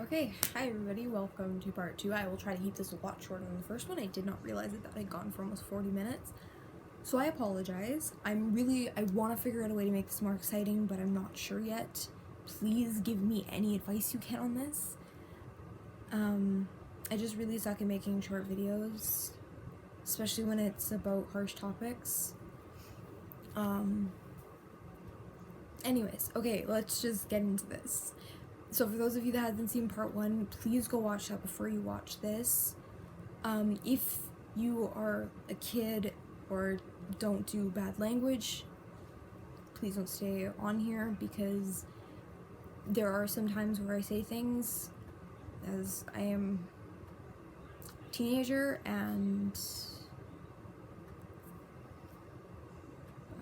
Okay, hi everybody, welcome to part 2. I will try to keep this a lot shorter than the first one. I did not realize that had gone for almost 40 minutes. So I apologize. I want to figure out a way to make this more exciting, but I'm not sure yet. Please give me any advice you can on this. I just really suck at making short videos, especially when it's about harsh topics. Anyways, okay, let's just get into this. So for those of you that haven't seen part 1, please go watch that before you watch this. If you are a kid or don't do bad language, please don't stay on here, because there are some times where I say things, as I am a teenager, and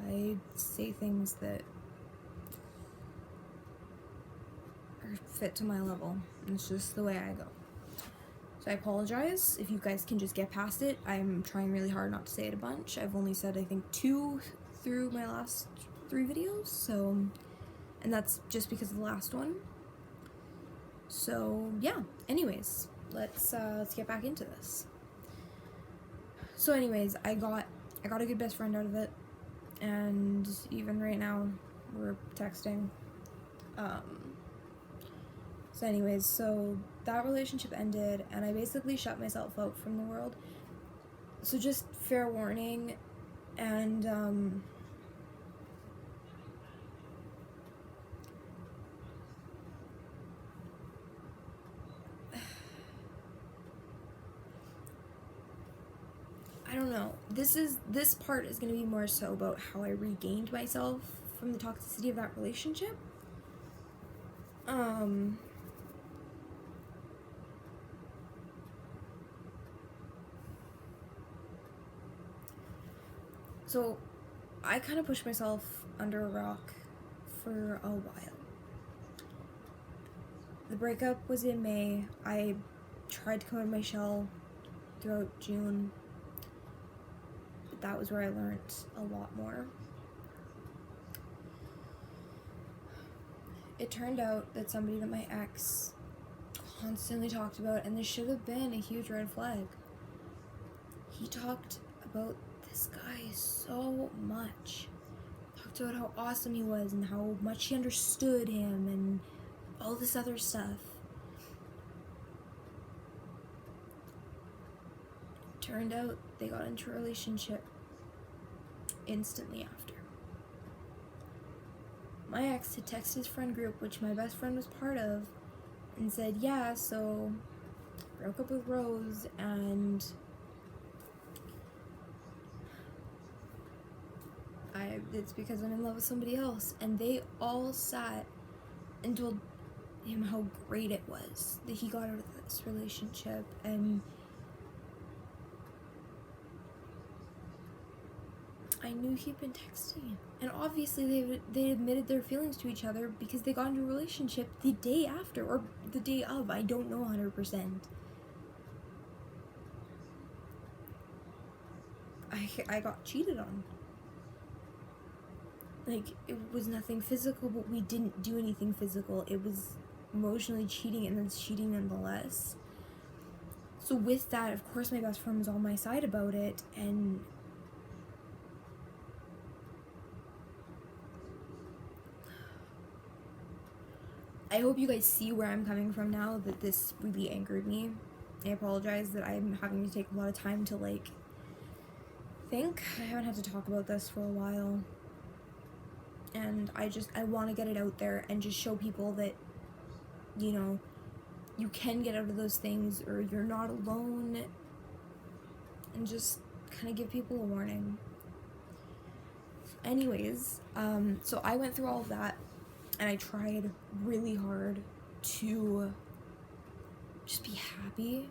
I say things that are fit to my level. It's just the way I go. So I apologize if you guys can just get past it. I'm trying really hard not to say it a bunch. I've only said, I think, 2 through my last 3 videos, so, and that's just because of the last one. So yeah, anyways, let's get back into this. So anyways, I got a good best friend out of it, and even right now we're texting. So anyways, so that relationship ended, and I basically shut myself out from the world. So just fair warning, and I don't know. This part is going to be more so about how I regained myself from the toxicity of that relationship. So I kind of pushed myself under a rock for a while. The breakup was in May. I tried to come out of my shell throughout June. But that was where I learned a lot more. It turned out that somebody that my ex constantly talked about, and this should have been a huge red flag. He talked about this guy so much. Talked about how awesome he was and how much he understood him and all this other stuff. Turned out they got into a relationship instantly after. My ex had texted his friend group, which my best friend was part of, and said, yeah, so broke up with Rose, and it's because I'm in love with somebody else. And they all sat and told him how great it was that he got out of this relationship, and I knew he'd been texting. And obviously they admitted their feelings to each other because they got into a relationship the day after, or the day of, I don't know 100%. I got cheated on. Like, it was nothing physical, but we didn't do anything physical. It was emotionally cheating, and then cheating nonetheless. So with that, of course, my best friend was on my side about it, and I hope you guys see where I'm coming from now, that this really angered me. I apologize that I'm having to take a lot of time to, like, think. I haven't had to talk about this for a while. And I want to get it out there and just show people that, you know, you can get out of those things, or you're not alone, and just kind of give people a warning. Anyways, so I went through all of that, and I tried really hard to just be happy.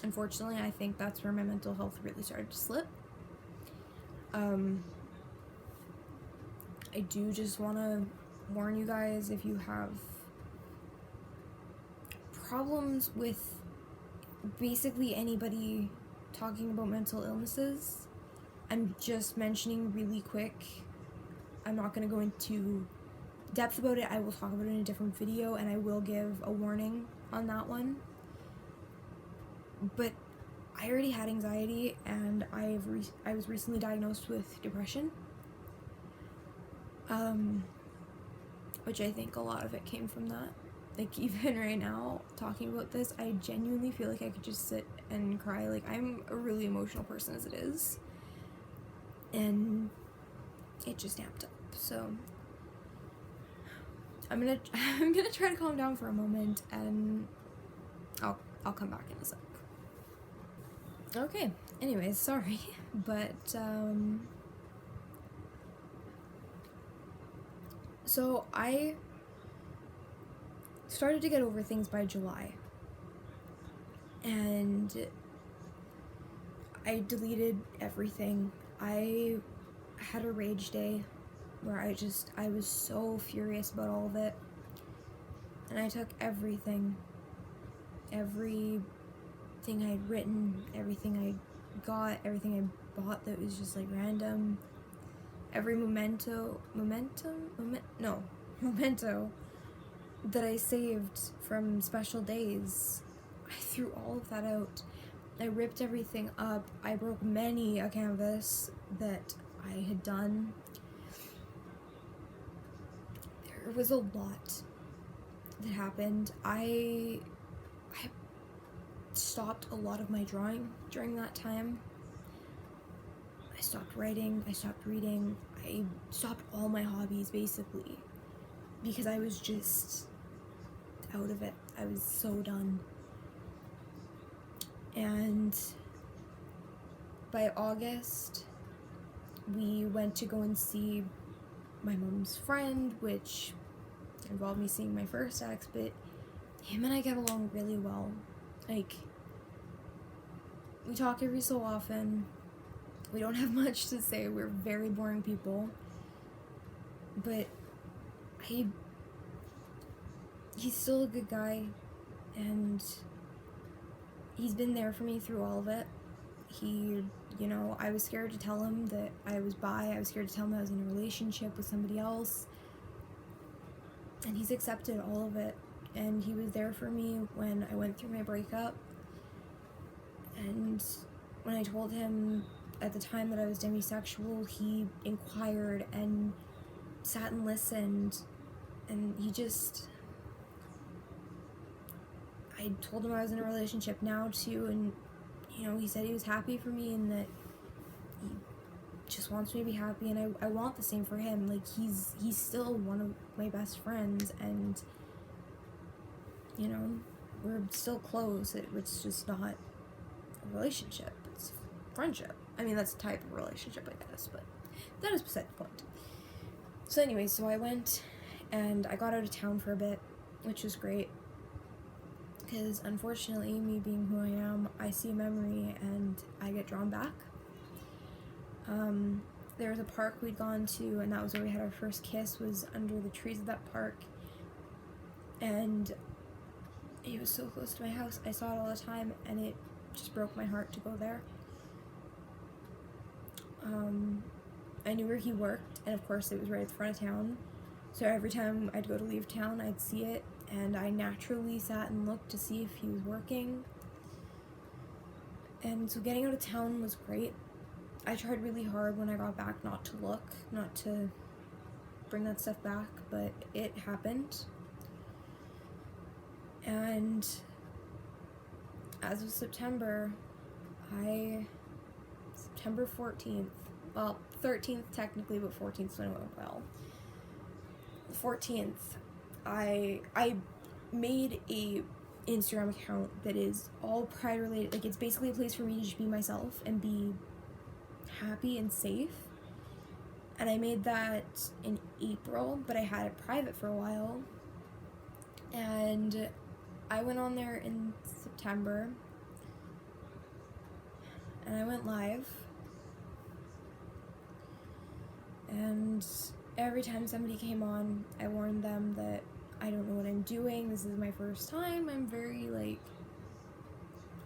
Unfortunately, I think that's where my mental health really started to slip. I do just want to warn you guys, if you have problems with basically anybody talking about mental illnesses, I'm just mentioning really quick. I'm not going to go into depth about it, I will talk about it in a different video, and I will give a warning on that one. But I already had anxiety, and I was recently diagnosed with depression, which I think a lot of it came from that. Like, even right now, talking about this, I genuinely feel like I could just sit and cry. Like, I'm a really emotional person as it is, and it just amped up. So I'm gonna try to calm down for a moment, and I'll come back in a sec. Okay, anyways, sorry, but so I started to get over things by July, and I deleted everything. I had a rage day where I was so furious about all of it, and I took everything I'd written, everything I got, everything I bought that was just like random, every memento that I saved from special days, I threw all of that out. I ripped everything up. I broke many a canvas that I had done. There was a lot that happened. I stopped a lot of my drawing during that time. I stopped writing, I stopped reading, I stopped all my hobbies basically, because I was just out of it. I was so done. And by August, we went to go and see my mom's friend, which involved me seeing my first ex, but him and I get along really well. Like, we talk every so often. We don't have much to say. We're very boring people. But he's still a good guy, and he's been there for me through all of it. I was scared to tell him that I was bi. I was scared to tell him I was in a relationship with somebody else. And he's accepted all of it. And he was there for me when I went through my breakup. And when I told him at the time that I was demisexual, he inquired and sat and listened. And I told him I was in a relationship now too, and he said he was happy for me and that he just wants me to be happy, and I want the same for him. Like, he's still one of my best friends, and we're still close. It's just not a relationship, it's friendship. I mean, that's a type of relationship, I guess, but that is beside the point. So anyway, so I went and I got out of town for a bit, which was great, because unfortunately, me being who I am, I see a memory and I get drawn back. There was a park we'd gone to, and that was where we had our first kiss, was under the trees of that park, and it was so close to my house. I saw it all the time, and it just broke my heart to go there. I knew where he worked, and of course it was right at the front of town, so every time I'd go to leave town, I'd see it, and I naturally sat and looked to see if he was working. And so getting out of town was great. I tried really hard when I got back not to look, not to bring that stuff back, but it happened. And as of September 14th, well, 13th technically, but 14th when it went well. The 14th, I made a Instagram account that is all pride related. Like, it's basically a place for me to just be myself and be happy and safe. And I made that in April, but I had it private for a while. And I went on there in September, and I went live. And every time somebody came on, I warned them that I don't know what I'm doing. This is my first time. I'm very,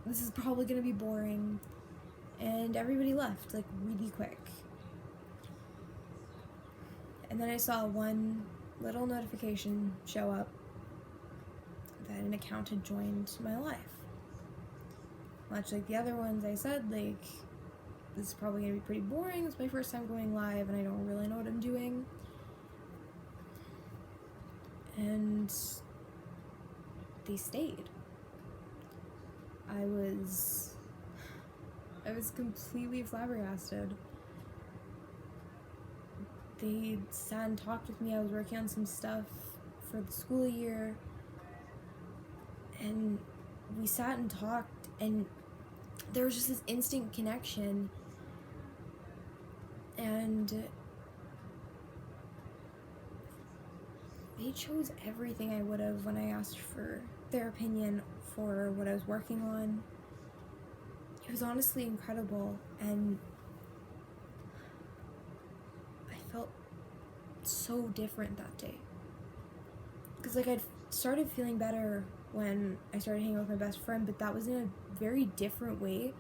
this is probably gonna be boring. And everybody left, really quick. And then I saw one little notification show up that an account had joined my life. Much like the other ones I said, like, this is probably going to be pretty boring. It's my first time going live and I don't really know what I'm doing. And they stayed. I was completely flabbergasted. They sat and talked with me. I was working on some stuff for the school year, and we sat and talked, and there was just this instant connection, and they chose everything I would have when I asked for their opinion for what I was working on. It was honestly incredible, and I felt so different that day. Because, like, I'd started feeling better when I started hanging out with my best friend, but that was in a very different way,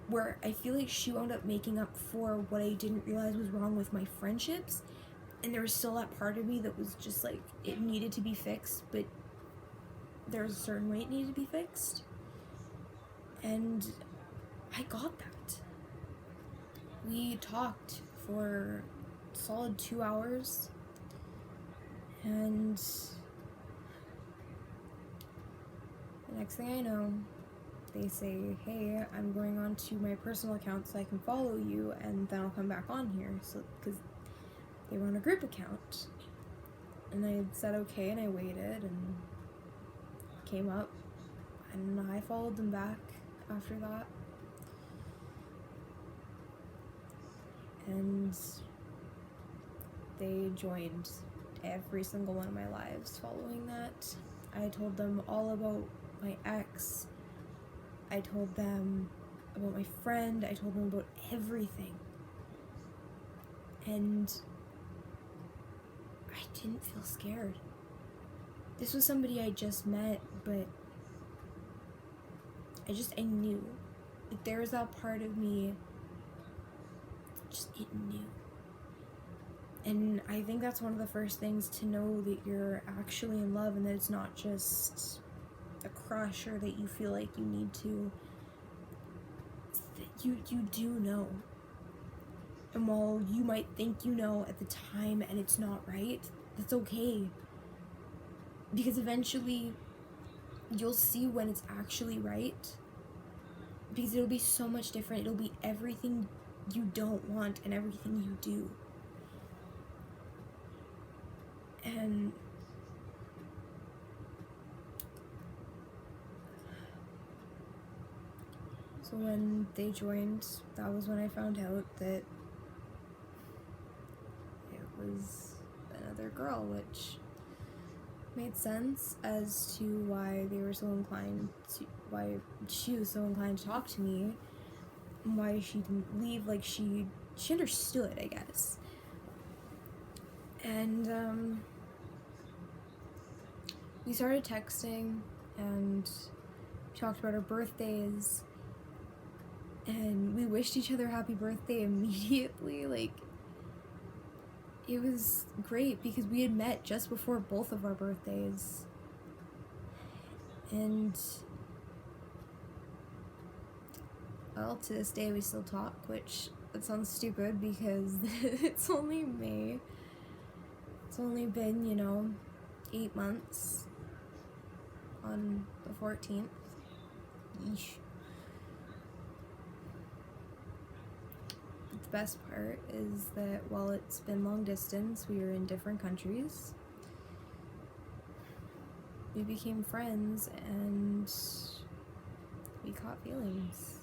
where I feel like she wound up making up for what I didn't realize was wrong with my friendships, and there was still that part of me that was just like, it needed to be fixed, but there was a certain way it needed to be fixed, and I got that. We talked for a solid 2 hours, and the next thing I know, they say, hey, I'm going on to my personal account so I can follow you, and then I'll come back on here, so because they were on a group account. And I said okay, and I waited, and came up, and I followed them back after that. And they joined every single one of my lives following that. I told them all about my ex. I told them about my friend. I told them about everything. And I didn't feel scared. This was somebody I just met, but I knew. Like, there was that part of me, it knew. And I think that's one of the first things to know that you're actually in love, and that it's not just a crush or that you feel like you need to. It's that you do know. And while you might think you know at the time and it's not right, that's okay. Because eventually you'll see when it's actually right. Because it'll be so much different. It'll be everything you don't want and everything you do. And so when they joined, that was when I found out that it was another girl, which made sense as to why they were so inclined to, why she was so inclined to talk to me, and why she didn't leave. Like, she understood, I guess. And we started texting, and we talked about our birthdays, and we wished each other happy birthday immediately. Like, it was great because we had met just before both of our birthdays. And, well, to this day we still talk, which, that sounds stupid because it's only May. It's only been, 8 months on the 14th. Yeesh. The best part is that while it's been long distance, we were in different countries. We became friends and we caught feelings.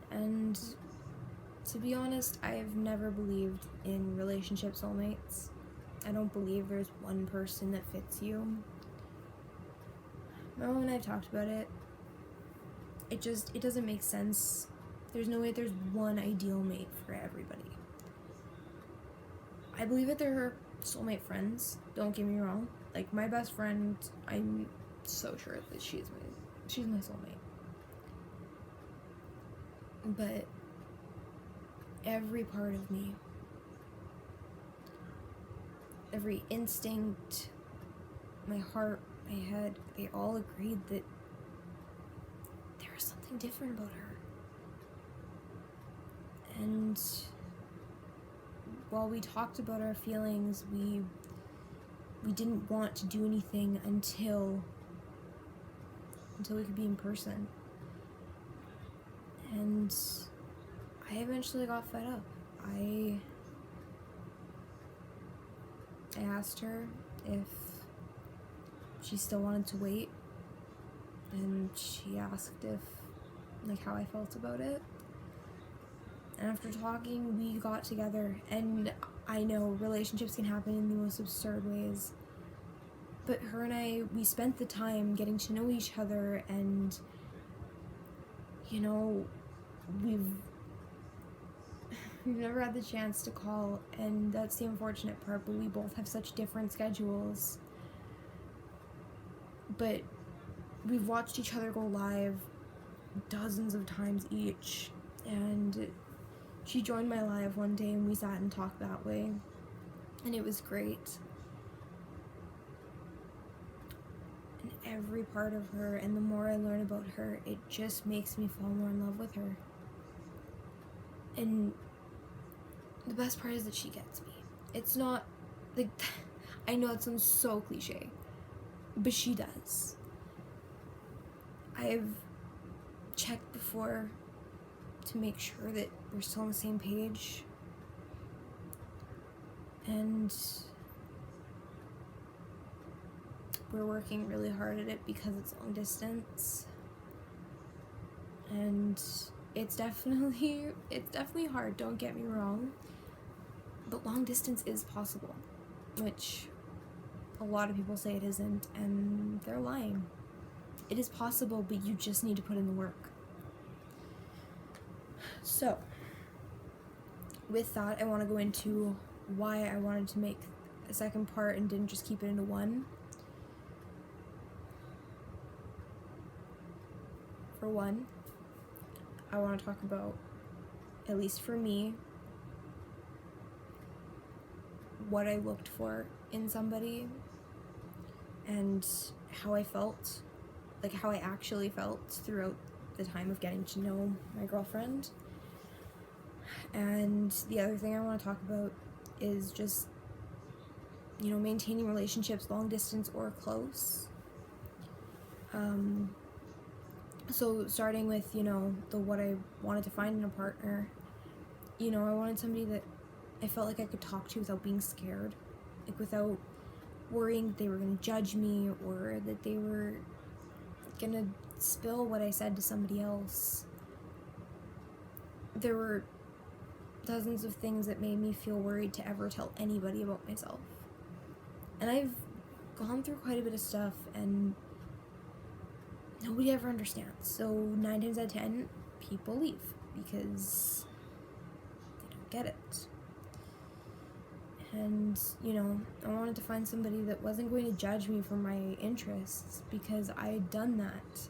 And to be honest, I've never believed in relationship soulmates. I don't believe there's one person that fits you. Mom and I've talked about it. It doesn't make sense. There's no way there's one ideal mate for everybody. I believe that there are soulmate friends, don't get me wrong. Like, my best friend, I'm so sure that she's my soulmate. But every part of me every instinct, my heart, my head, they all agreed that there was something different about her. And while we talked about our feelings, we didn't want to do anything until we could be in person. And I eventually got fed up. I asked her if she still wanted to wait, and she asked how I felt about it. And after talking, we got together, and I know relationships can happen in the most absurd ways, but her and I, we spent the time getting to know each other, and we've never had the chance to call, and that's the unfortunate part, but we both have such different schedules. But we've watched each other go live dozens of times each, and she joined my live one day and we sat and talked that way, and it was great. And every part of her, and the more I learn about her, it just makes me fall more in love with her. And the best part is that she gets me. It's not, like, I know it sounds so cliche, but she does. I've checked before to make sure that we're still on the same page, and we're working really hard at it because it's long distance, and it's definitely hard, don't get me wrong, but long distance is possible, which a lot of people say it isn't, and they're lying. It is possible, but you just need to put in the work. So, with that, I want to go into why I wanted to make a second part and didn't just keep it into one. For one, I want to talk about, at least for me, what I looked for in somebody and how I felt, like how I actually felt throughout the time of getting to know my girlfriend. And the other thing I want to talk about is just, maintaining relationships, long distance or close. So starting with, the what I wanted to find in a partner, I wanted somebody that I felt like I could talk to without being scared, like without worrying that they were going to judge me or that they were going to spill what I said to somebody else. There were dozens of things that made me feel worried to ever tell anybody about myself. And I've gone through quite a bit of stuff, and nobody ever understands. So 9 times out of 10, people leave because they don't get it. And, I wanted to find somebody that wasn't going to judge me for my interests, because I had done that.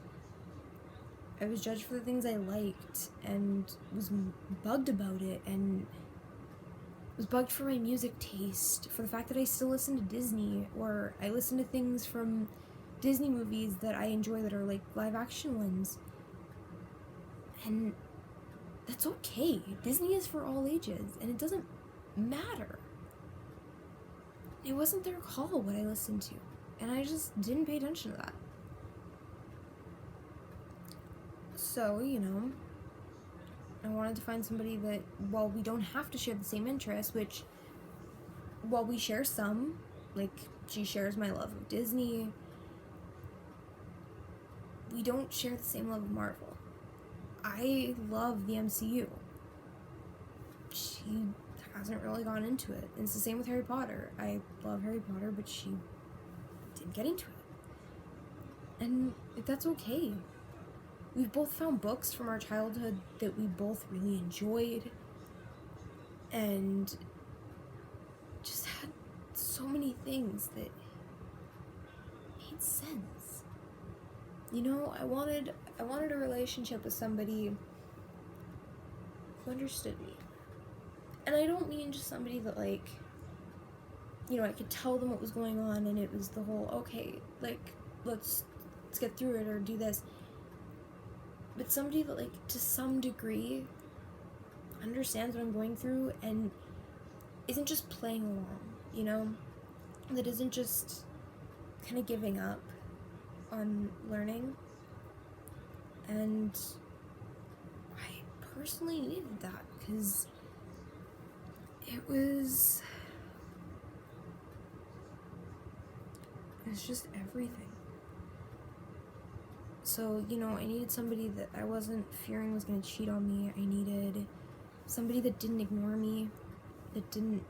I was judged for the things I liked and was bugged about it, and was bugged for my music taste, for the fact that I still listen to Disney, or I listen to things from Disney movies that I enjoy that are like live action ones. And that's okay. Disney is for all ages, and it doesn't matter. It wasn't their call what I listened to, and I just didn't pay attention to that. So, I wanted to find somebody that, while we don't have to share the same interests, which, while we share some, like, she shares my love of Disney, we don't share the same love of Marvel. I love the MCU. She hasn't really gone into it. And it's the same with Harry Potter. I love Harry Potter, but she didn't get into it. And that's okay. We've both found books from our childhood that we both really enjoyed, and just had so many things that made sense. I wanted a relationship with somebody who understood me. And I don't mean just somebody that, like, you know, I could tell them what was going on, and it was the whole, okay, like, let's get through it or do this. But somebody that, like, to some degree understands what I'm going through and isn't just playing along, you know? That isn't just kind of giving up on learning. And I personally needed that because it was just everything. So, you know, I needed somebody that I wasn't fearing was going to cheat on me. I needed somebody that didn't ignore me, that didn't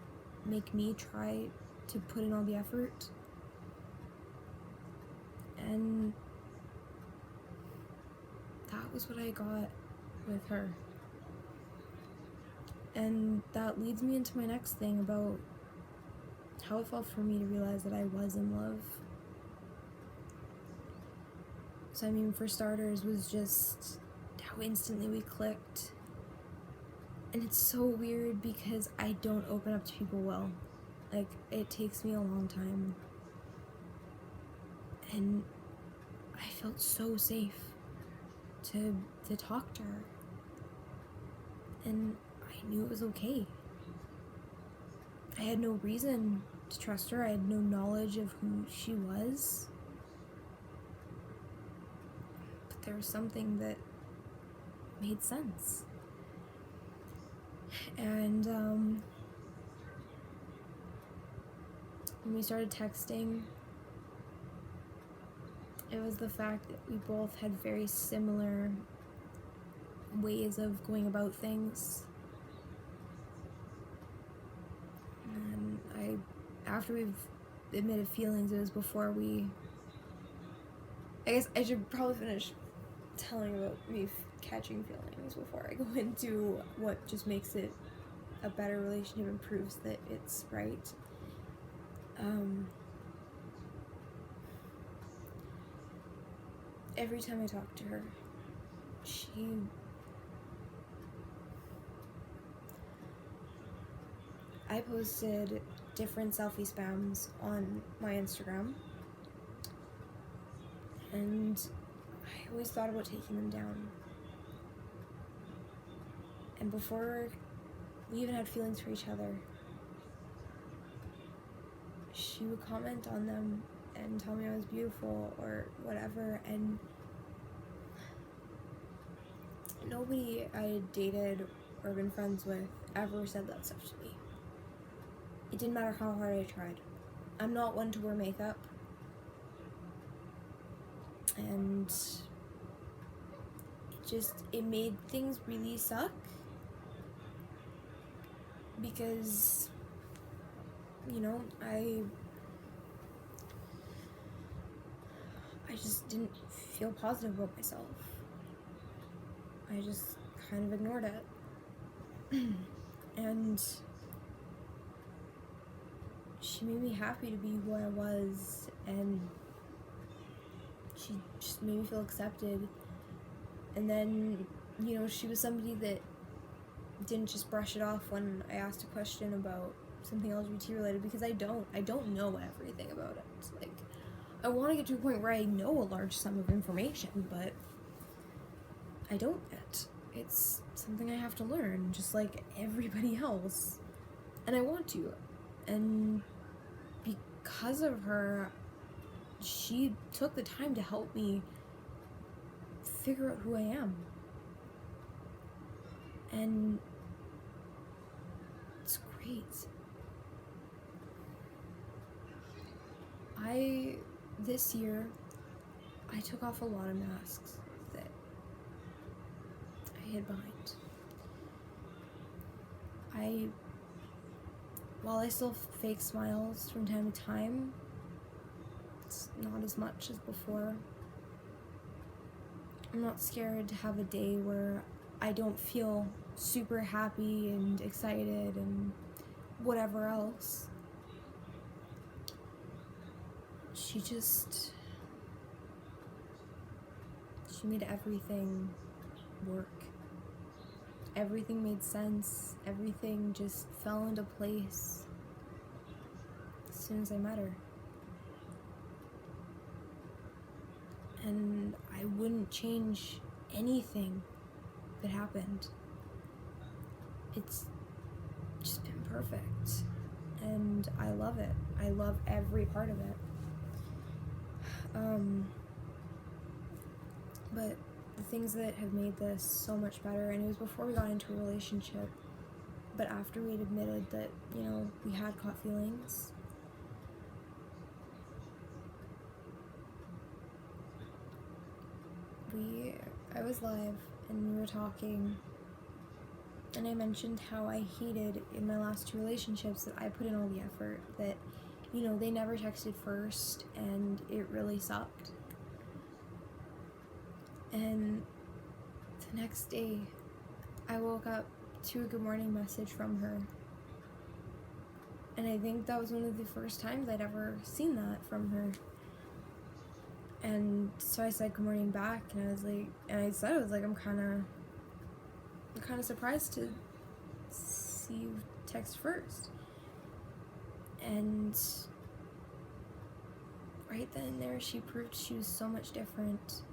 make me try to put in all the effort. And that was what I got with her. And that leads me into my next thing about how it felt for me to realize that I was in love. So, I mean, for starters, was just how instantly we clicked. And it's so weird because I don't open up to people well. Like, it takes me a long time. And I felt so safe to talk to her. And I knew it was okay. I had no reason to trust her. I had no knowledge of who she was. But there was something that made sense. And when we started texting, it was the fact that we both had very similar ways of going about things. And after we've admitted feelings, it was before I guess I should probably finish telling about me catching feelings before I go into what just makes it a better relationship and proves that it's right. Every time I talk to her, I posted different selfie spams on my Instagram, and I always thought about taking them down. And before we even had feelings for each other, she would comment on them and tell me I was beautiful or whatever, and nobody I had dated or been friends with ever said that stuff to me. It didn't matter how hard I tried. I'm not one to wear makeup, and it made things really suck because, you know, I just didn't feel positive about myself. I just kind of ignored it. And she made me happy to be who I was, and she just made me feel accepted. And then, you know, she was somebody that didn't just brush it off when I asked a question about something LGBT related, because I don't know everything about it. Like, I want to get to a point where I know a large sum of information, but I don't yet. It's something I have to learn, just like everybody else. And I want to. And because of her, she took the time to help me figure out who I am. And it's great. This year, I took off a lot of masks that I hid behind. While I still fake smiles from time to time, it's not as much as before. I'm not scared to have a day where I don't feel super happy and excited and whatever else. She made everything work. Everything made sense. Everything just fell into place. soon as I met her. And I wouldn't change anything that happened. It's just been perfect. And I love it. I love every part of it. But the things that have made this so much better, and it was before we got into a relationship, but after we'd admitted that, you know, we had caught feelings, I was live and we were talking, and I mentioned how I hated in my last 2 relationships that I put in all the effort, that, you know, they never texted first and it really sucked. And the next day I woke up to a good morning message from her, and I think that was one of the first times I'd ever seen that from her. And so I said good morning back, and I was like, I'm kind of surprised to see you text first. And right then and there, she proved she was so much different,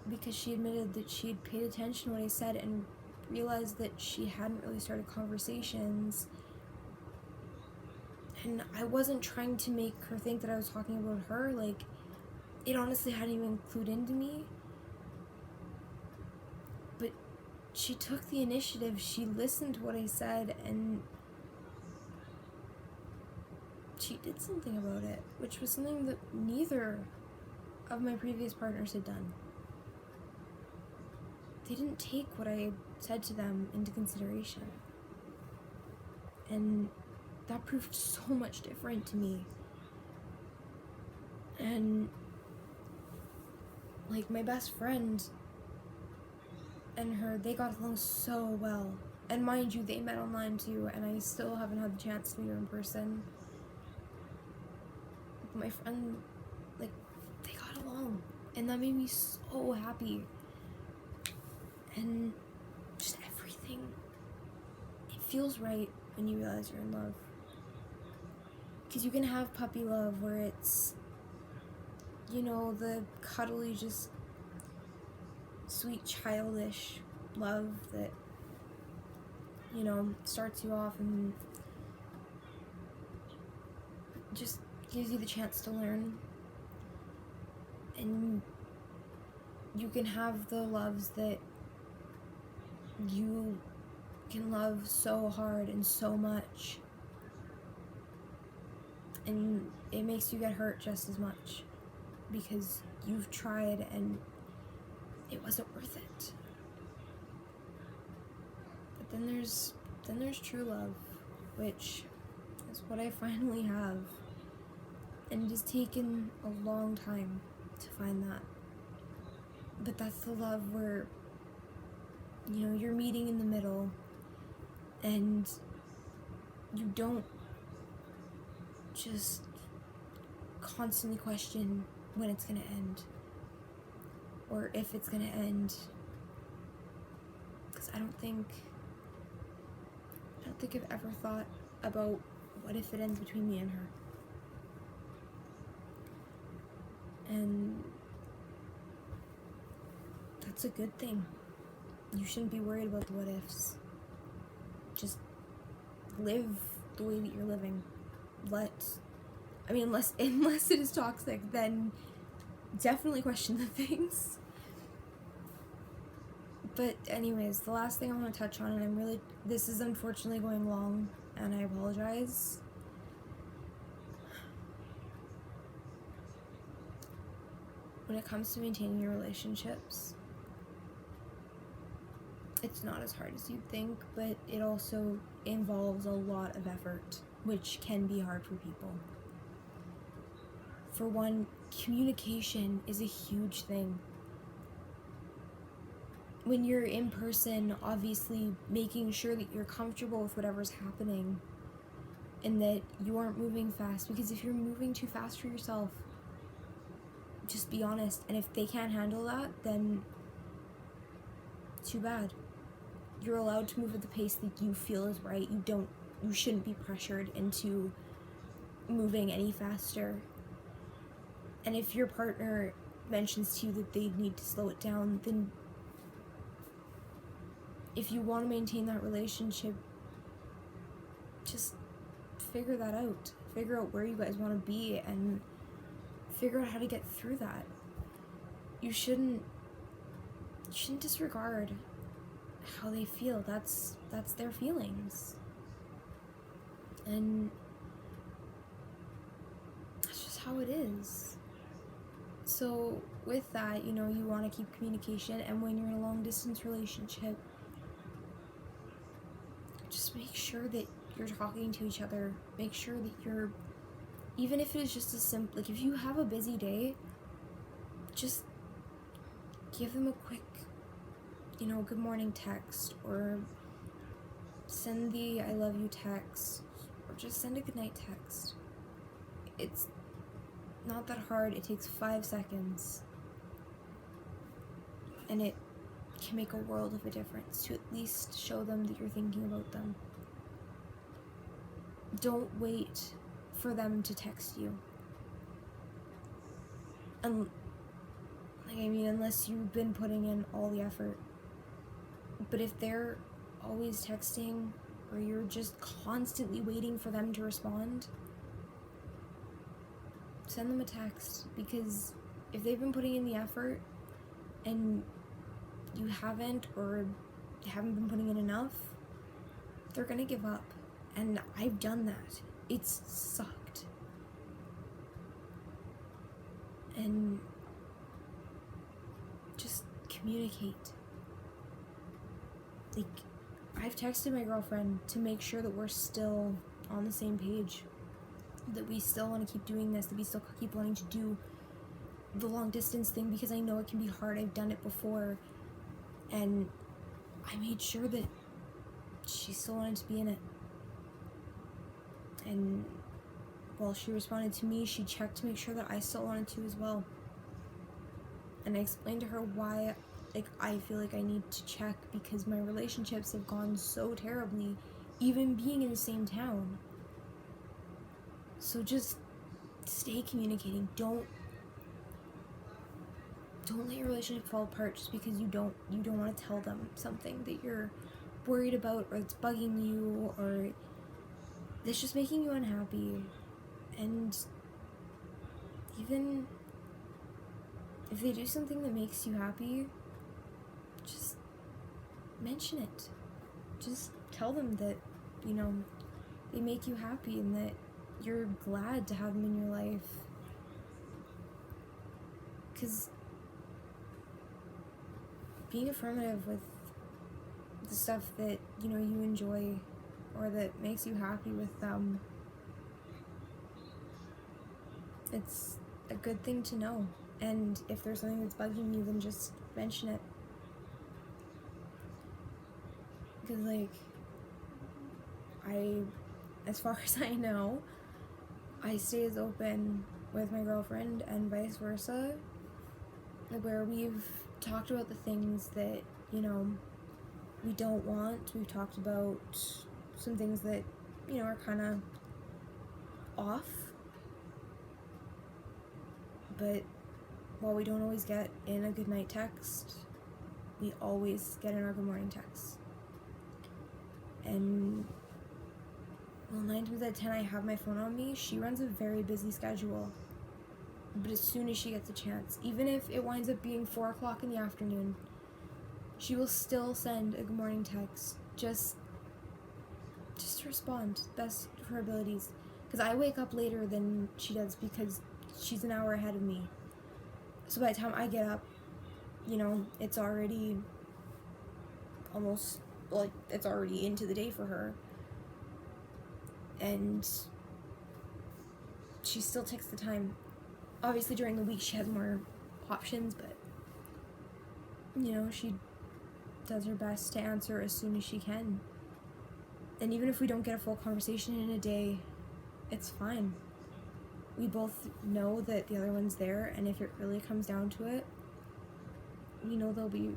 because she admitted that she had paid attention to what I said and realized that she hadn't really started conversations. And I wasn't trying to make her think that I was talking about her. Like, it honestly hadn't even clued into me. But she took the initiative, she listened to what I said, and she did something about it, which was something that neither of my previous partners had done. They didn't take what I had said to them into consideration. And that proved so much different to me. And like, my best friend and her, they got along so well. And mind you, they met online too, and I still haven't had the chance to meet her in person. But my friend, like, they got along, and that made me so happy. And just everything, it feels right when you realize you're in love. Because you can have puppy love where it's, you know, the cuddly, just sweet, childish love that, you know, starts you off and just gives you the chance to learn. And you can have the loves that you can love so hard and so much, and it makes you get hurt just as much because you've tried and it wasn't worth it. But then there's true love, which is what I finally have, and it has taken a long time to find that. But that's the love where, you know, you're meeting in the middle, and you don't just constantly question when it's gonna end, or if it's gonna end, because I don't think I've ever thought about what if it ends between me and her. And that's a good thing. You shouldn't be worried about the what ifs. Just live the way that you're living. Unless it is toxic, then definitely question the things. But anyways, the last thing I want to touch on, and this is unfortunately going long, and I apologize. When it comes to maintaining your relationships, it's not as hard as you'd think, but it also involves a lot of effort, which can be hard for people. For one, communication is a huge thing. When you're in person, obviously making sure that you're comfortable with whatever's happening and that you aren't moving fast, because if you're moving too fast for yourself, just be honest, and if they can't handle that, then too bad. You're allowed to move at the pace that you feel is right. You don't you shouldn't be pressured into moving any faster. And if your partner mentions to you that they need to slow it down, then if you want to maintain that relationship, just figure that out. Figure out where you guys want to be and figure out how to get through that. You shouldn't disregard how they feel. That's their feelings. And that's just how it is. So with that, you want to keep communication, and when you're in a long distance relationship, just make sure that you're talking to each other. Make sure that you're, even if it is just a simple, like if you have a busy day, just give them a quick, good morning text, or send the I love you text, or just send a good night text. It's not that hard. It takes 5 seconds, and it can make a world of a difference to at least show them that you're thinking about them. Don't wait for them to text you. Unless you've been putting in all the effort. But if they're always texting, or you're just constantly waiting for them to respond, send them a text, because if they've been putting in the effort and you haven't, or you haven't been putting in enough, they're gonna give up. And I've done that. It's sucked. And just communicate. Like, I've texted my girlfriend to make sure that we're still on the same page, that we still want to keep doing this, that we still keep wanting to do the long distance thing, because I know it can be hard. I've done it before, and I made sure that she still wanted to be in it. And while she responded to me, she checked to make sure that I still wanted to as well. And I explained to her why, I feel like I need to check, because my relationships have gone so terribly, even being in the same town. So just stay communicating. Don't let your relationship fall apart just because you don't want to tell them something that you're worried about, or it's bugging you, or it's just making you unhappy. And even if they do something that makes you happy, just mention it. Just tell them that, they make you happy and that you're glad to have them in your life. Because being affirmative with the stuff that, you enjoy, or that makes you happy with them, it's a good thing to know. And if there's something that's bugging you, then just mention it. Because, as far as I know, I stay as open with my girlfriend and vice versa, where we've talked about the things that, we don't want. We've talked about some things that, are kind of off. But while we don't always get in a good night text, we always get in our good morning text. And 9 times out of 10, I have my phone on me. She runs a very busy schedule. But as soon as she gets a chance, even if it winds up being 4 o'clock in the afternoon, she will still send a good morning text. Just to respond best of her abilities. Because I wake up later than she does, because she's an hour ahead of me. So by the time I get up, it's already it's already into the day for her. And she still takes the time. Obviously during the week she has more options, but she does her best to answer as soon as she can. And even if we don't get a full conversation in a day, it's fine. We both know that the other one's there, and if it really comes down to it, we know they'll be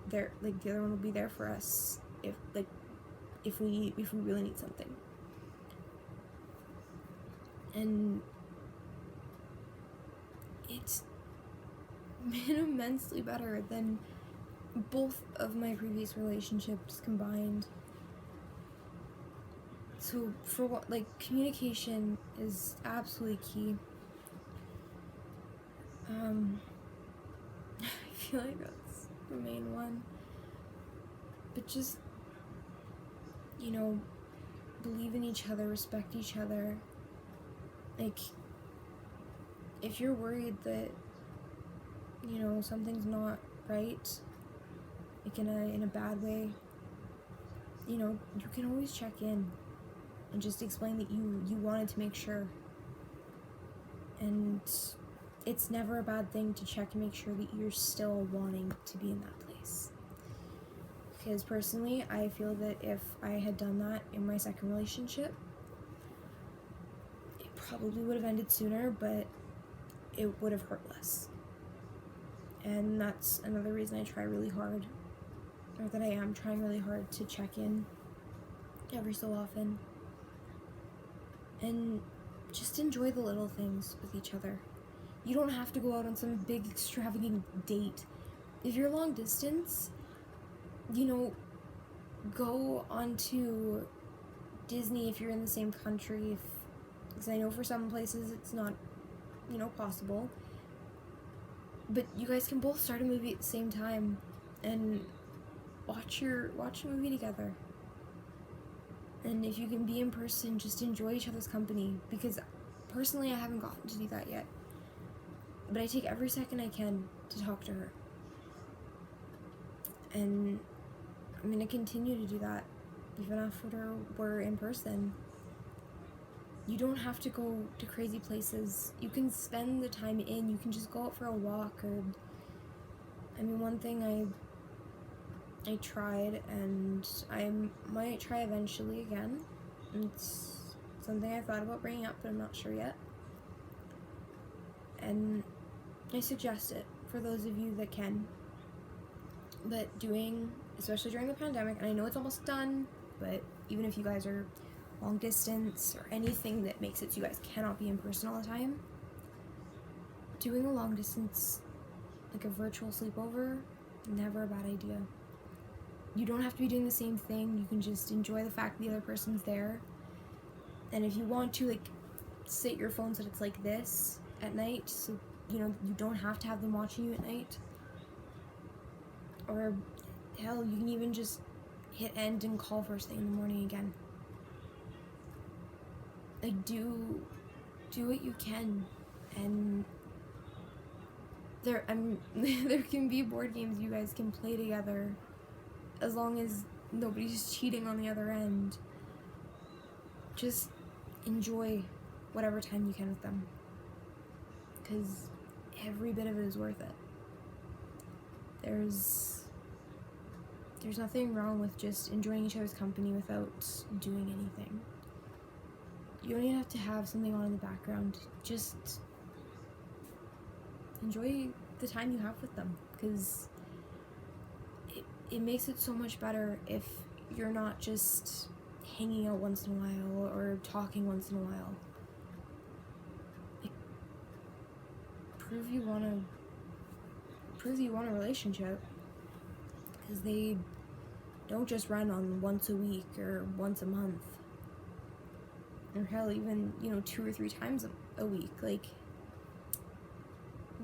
there. The other one will be there for us if we really need something. And it's been immensely better than both of my previous relationships combined. So for what, like, communication is absolutely key. I feel like that's the main one. But just, you know, believe in each other, respect each other. Like, if you're worried that, you know, something's not right, like in a bad way, you know, you can always check in and just explain that you wanted to make sure. And it's never a bad thing to check and make sure that you're still wanting to be in that place. Because personally, I feel that if I had done that in my second relationship, it probably would have ended sooner, but it would have hurt less. And that's another reason I try really hard, or that I am trying really hard to check in every so often. And just enjoy the little things with each other. You don't have to go out on some big extravagant date. If you're long distance, you know, go onto Disney if you're in the same country, because I know for some places it's not, you know, possible. But you guys can both start a movie at the same time and watch a movie together. And if you can be in person, just enjoy each other's company, because personally I haven't gotten to do that yet. But I take every second I can to talk to her. And I'm going to continue to do that even after we're in person. You don't have to go to crazy places. You can spend the time in. You can just go out for a walk. Or, I mean, one thing I tried, and I might try eventually again. It's something I thought about bringing up, but I'm not sure yet. And I suggest it for those of you that can. But doing, especially during the pandemic, and I know it's almost done, but even if you guys are long distance or anything that makes it so you guys cannot be in person all the time, doing a long distance, like a virtual sleepover, never a bad idea. You don't have to be doing the same thing. You can just enjoy the fact that the other person's there. And if you want to, like, set your phone so that it's like this at night, so, you know, you don't have to have them watching you at night. Or, hell, you can even just hit end and call first thing in the morning again. Like, do what you can. And there can be board games you guys can play together, as long as nobody's cheating on the other end. Just enjoy whatever time you can with them, because every bit of it is worth it. There's nothing wrong with just enjoying each other's company without doing anything. You don't even have to have something on in the background. Just enjoy the time you have with them, because it makes it so much better if you're not just hanging out once in a while or talking once in a while. Like, prove you want a relationship, because they don't just run on once a week or once a month, or hell, even, you know, 2 or 3 times a week. Like,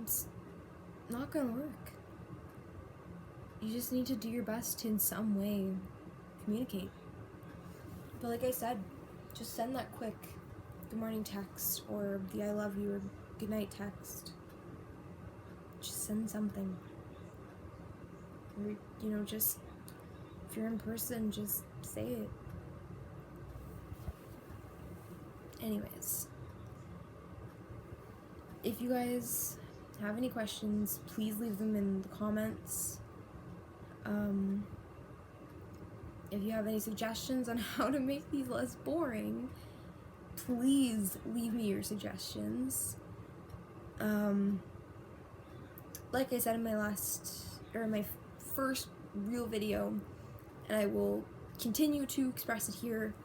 it's not gonna work. You just need to do your best to in some way communicate. But like I said, just send that quick good morning text, or the I love you or good night text. Just send something. Or, you know, just, if you're in person, just say it. Anyways, if you guys have any questions, please leave them in the comments. If you have any suggestions on how to make these less boring, please leave me your suggestions. Like I said in my first real video, and I will continue to express it here,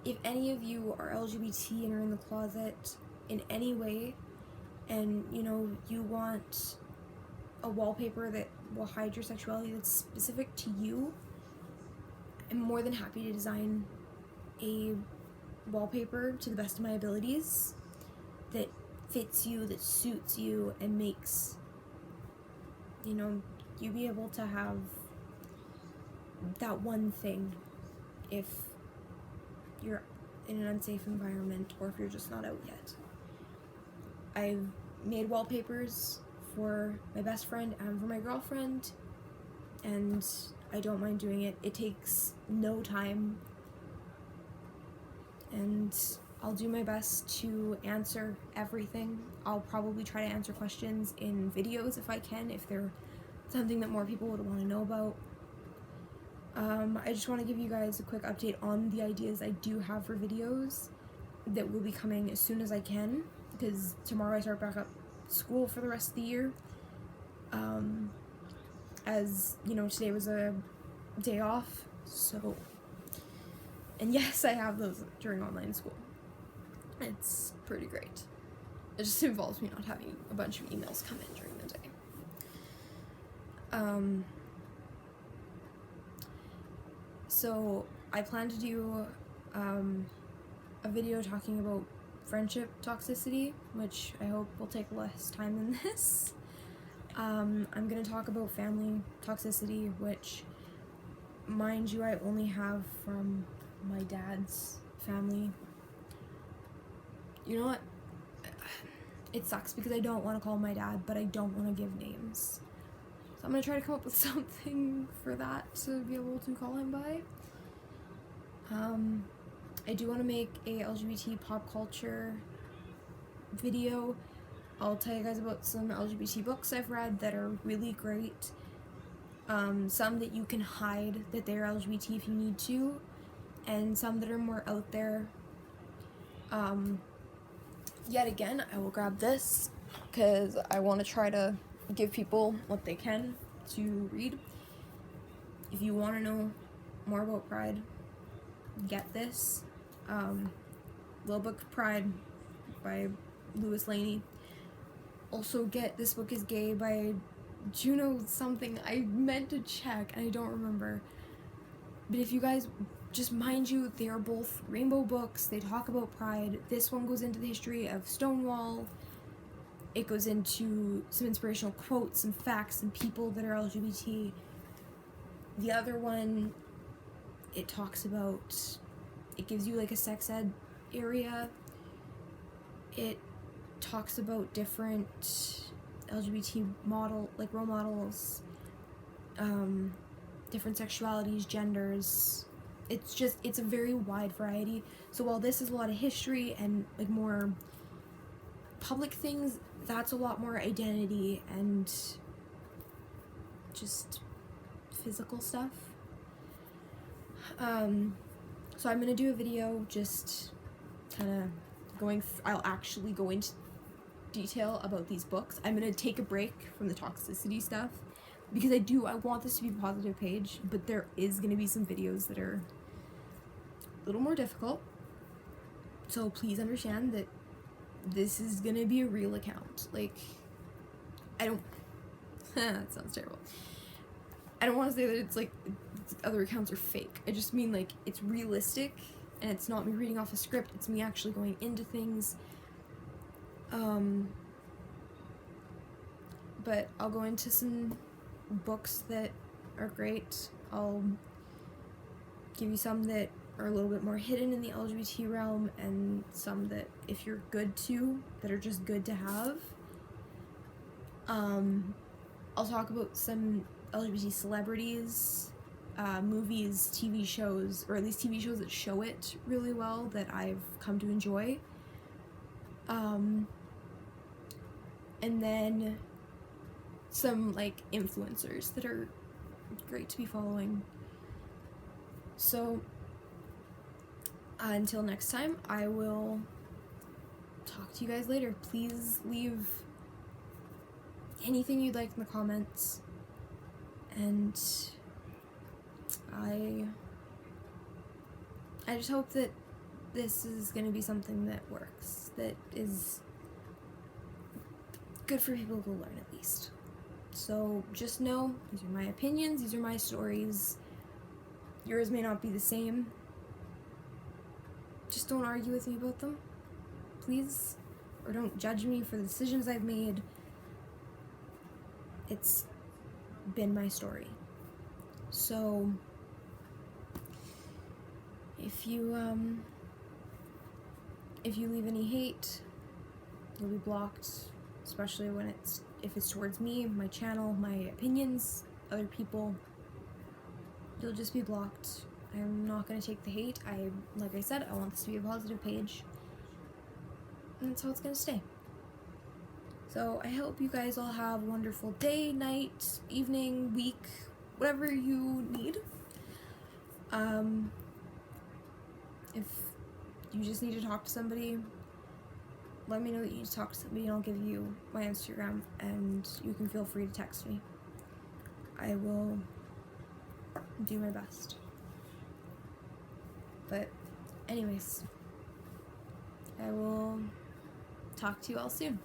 if any of you are LGBT and are in the closet in any way, and you know, you want a wallpaper that will hide your sexuality that's specific to you, I'm more than happy to design a wallpaper to the best of my abilities that fits you, that suits you, and makes, you know, you be able to have that one thing if you're in an unsafe environment or if you're just not out yet. I've made wallpapers for my best friend and for my girlfriend, and I don't mind doing it. It takes no time, and I'll do my best to answer everything. I'll probably try to answer questions in videos if I can, if they're something that more people would want to know about. I just want to give you guys a quick update on the ideas I do have for videos that will be coming as soon as I can, because tomorrow I start back up school for the rest of the year. As you know, today was a day off, so, and yes, I have those during online school. It's pretty great. It just involves me not having a bunch of emails come in during the day. So I plan to do a video talking about friendship toxicity, which I hope will take less time than this. I'm gonna talk about family toxicity, which, mind you, I only have from my dad's family. You know what? It sucks because I don't want to call my dad, but I don't want to give names. So I'm gonna try to come up with something for that to be able to call him by. I do want to make a LGBT pop culture video. I'll tell you guys about some LGBT books I've read that are really great. Some that you can hide that they're LGBT if you need to, and some that are more out there. Yet again, I will grab this because I want to try to give people what they can to read. If you want to know more about Pride, get this. Little Book of Pride by Louis Laney. Also get This Book is Gay by Juno something. I meant to check and I don't remember. But if you guys, just mind you, they are both rainbow books. They talk about Pride. This one goes into the history of Stonewall. It goes into some inspirational quotes and facts and people that are LGBT. The other one, it talks about, it gives you like a sex ed area. It talks about different LGBT role models, different sexualities, genders. It's a very wide variety. So while this is a lot of history and like more public things, that's a lot more identity and just physical stuff. So I'm gonna do a video just kind of I'll actually go into detail about these books. I'm gonna take a break from the toxicity stuff because I want this to be a positive page, but there is gonna be some videos that are a little more difficult. So please understand that this is gonna be a real account. Like, I don't, that sounds terrible. I don't want to say that it's like other accounts are fake. I just mean like it's realistic and it's not me reading off a script, it's me actually going into things. But I'll go into some books that are great. I'll give you some that are a little bit more hidden in the LGBT realm, and some that, if you're good to, that are just good to have. I'll talk about some LGBT celebrities, movies, TV shows, or at least TV shows that show it really well that I've come to enjoy. And then some like influencers that are great to be following. So until next time, I will talk to you guys later. Please leave anything you'd like in the comments, and I just hope that this is going to be something that works, that is good for people to learn at least. So just know, these are my opinions, these are my stories. Yours may not be the same. Just don't argue with me about them, please. Or don't judge me for the decisions I've made. It's been my story. So if you leave any hate, you'll be blocked, especially if it's towards me, my channel, my opinions, other people. You'll just be blocked. I'm not gonna take the hate. Like I said, I want this to be a positive page, and that's how it's gonna stay. So I hope you guys all have a wonderful day, night, evening, week, whatever you need. If you just need to talk to somebody, let me know that you need to talk to somebody, and I'll give you my Instagram, and you can feel free to text me. I will do my best. But anyways, I will talk to you all soon.